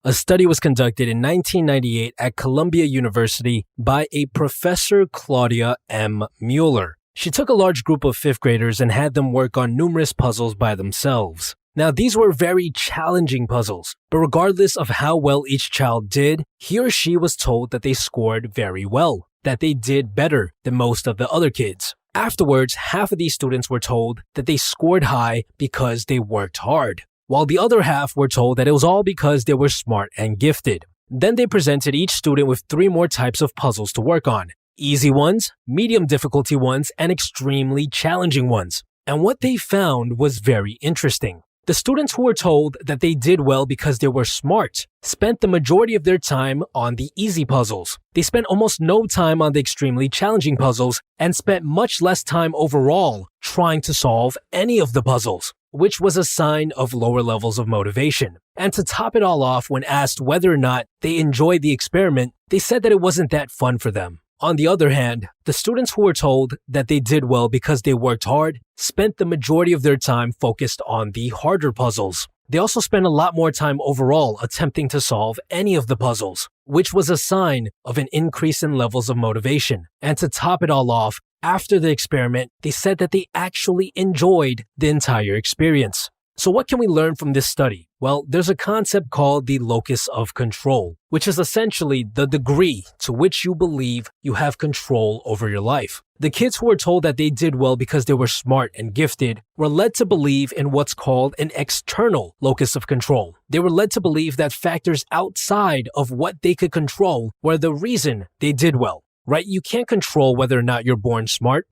A study was conducted in 1998 at Columbia University by a Professor Claudia M. Mueller. She took a large group of fifth graders and had them work on numerous puzzles by themselves. Now, these were very challenging puzzles, but regardless of how well each child did, he or she was told that they scored very well, that they did better than most of the other kids. Afterwards, half of these students were told that they scored high because they worked hard, while the other half were told that it was all because they were smart and gifted. Then they presented each student with 3 more types of puzzles to work on: easy ones, medium difficulty ones, and extremely challenging ones. And what they found was very interesting. The students who were told that they did well because they were smart spent the majority of their time on the easy puzzles. They spent almost no time on the extremely challenging puzzles and spent much less time overall trying to solve any of the puzzles, which was a sign of lower levels of motivation. And to top it all off, when asked whether or not they enjoyed the experiment, they said that it wasn't that fun for them. On the other hand, the students who were told that they did well because they worked hard spent the majority of their time focused on the harder puzzles. They also spent a lot more time overall attempting to solve any of the puzzles, which was a sign of an increase in levels of motivation. And to top it all off, after the experiment, they said that they actually enjoyed the entire experience. So what can we learn from this study? Well, there's a concept called the locus of control, which is essentially the degree to which you believe you have control over your life. The kids who were told that they did well because they were smart and gifted were led to believe in what's called an external locus of control. They were led to believe that factors outside of what they could control were the reason they did well, right? You can't control whether or not you're born smart.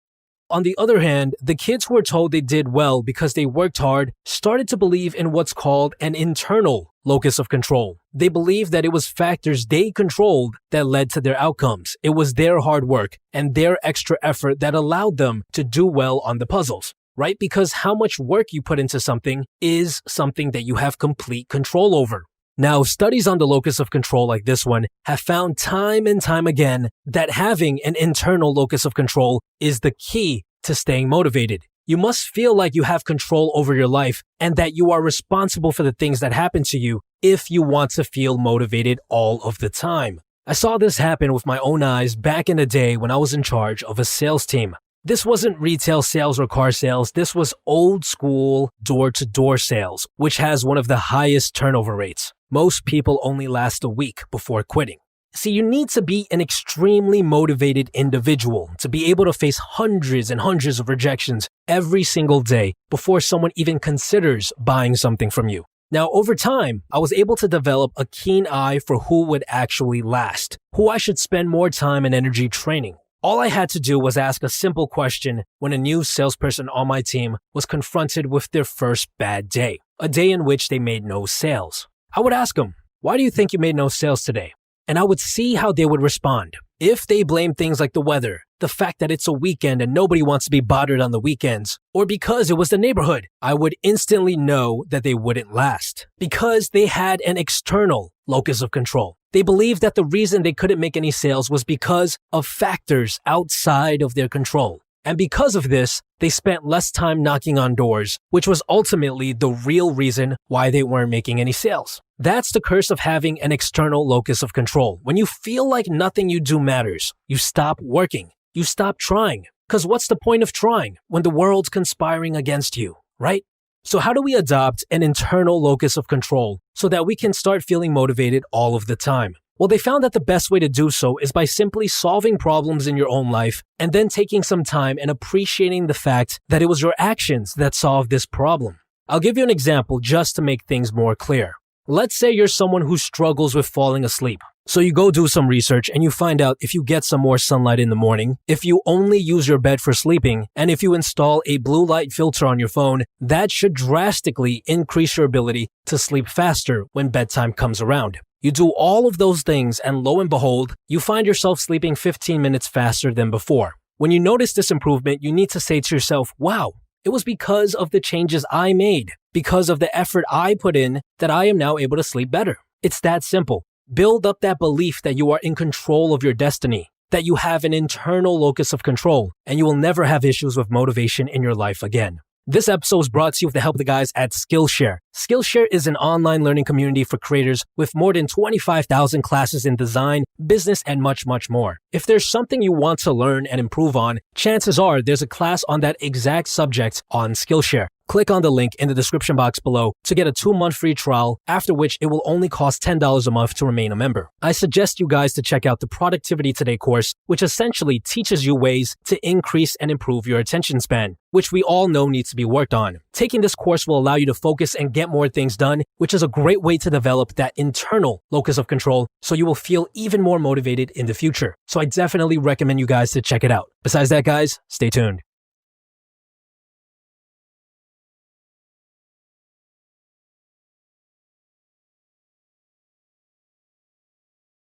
On the other hand, the kids who were told they did well because they worked hard started to believe in what's called an internal locus of control. They believed that it was factors they controlled that led to their outcomes. It was their hard work and their extra effort that allowed them to do well on the puzzles, right? Because how much work you put into something is something that you have complete control over. Now, studies on the locus of control like this one have found time and time again that having an internal locus of control is the key to staying motivated. You must feel like you have control over your life and that you are responsible for the things that happen to you if you want to feel motivated all of the time. I saw this happen with my own eyes back in the day when I was in charge of a sales team. This wasn't retail sales or car sales. This was old school door-to-door sales, which has one of the highest turnover rates. Most people only last a week before quitting. See, you need to be an extremely motivated individual to be able to face hundreds and hundreds of rejections every single day before someone even considers buying something from you. Now, over time, I was able to develop a keen eye for who would actually last, who I should spend more time and energy training. All I had to do was ask a simple question when a new salesperson on my team was confronted with their first bad day, a day in which they made no sales. I would ask them, "Why do you think you made no sales today?" And I would see how they would respond. If they blamed things like the weather, the fact that it's a weekend and nobody wants to be bothered on the weekends, or because it was the neighborhood, I would instantly know that they wouldn't last because they had an external locus of control. They believed that the reason they couldn't make any sales was because of factors outside of their control. And because of this, they spent less time knocking on doors, which was ultimately the real reason why they weren't making any sales. That's the curse of having an external locus of control. When you feel like nothing you do matters, you stop working, you stop trying. Because what's the point of trying when the world's conspiring against you, right? So how do we adopt an internal locus of control so that we can start feeling motivated all of the time? Well, they found that the best way to do so is by simply solving problems in your own life and then taking some time and appreciating the fact that it was your actions that solved this problem. I'll give you an example just to make things more clear. Let's say you're someone who struggles with falling asleep. So you go do some research and you find out if you get some more sunlight in the morning, if you only use your bed for sleeping, and if you install a blue light filter on your phone, that should drastically increase your ability to sleep faster when bedtime comes around. You do all of those things and lo and behold, you find yourself sleeping 15 minutes faster than before. When you notice this improvement, you need to say to yourself, wow, it was because of the changes I made, because of the effort I put in that I am now able to sleep better. It's that simple. Build up that belief that you are in control of your destiny, that you have an internal locus of control, and you will never have issues with motivation in your life again. This episode is brought to you with the help of the guys at Skillshare. Skillshare is an online learning community for creators with more than 25,000 classes in design, business, and much, much more. If there's something you want to learn and improve on, chances are there's a class on that exact subject on Skillshare. Click on the link in the description box below to get a 2-month free trial, after which it will only cost $10 a month to remain a member. I suggest you guys to check out the Productivity Today course, which essentially teaches you ways to increase and improve your attention span, which we all know needs to be worked on. Taking this course will allow you to focus and get more things done, which is a great way to develop that internal locus of control so you will feel even more motivated in the future. So I definitely recommend you guys to check it out. Besides that, guys, stay tuned.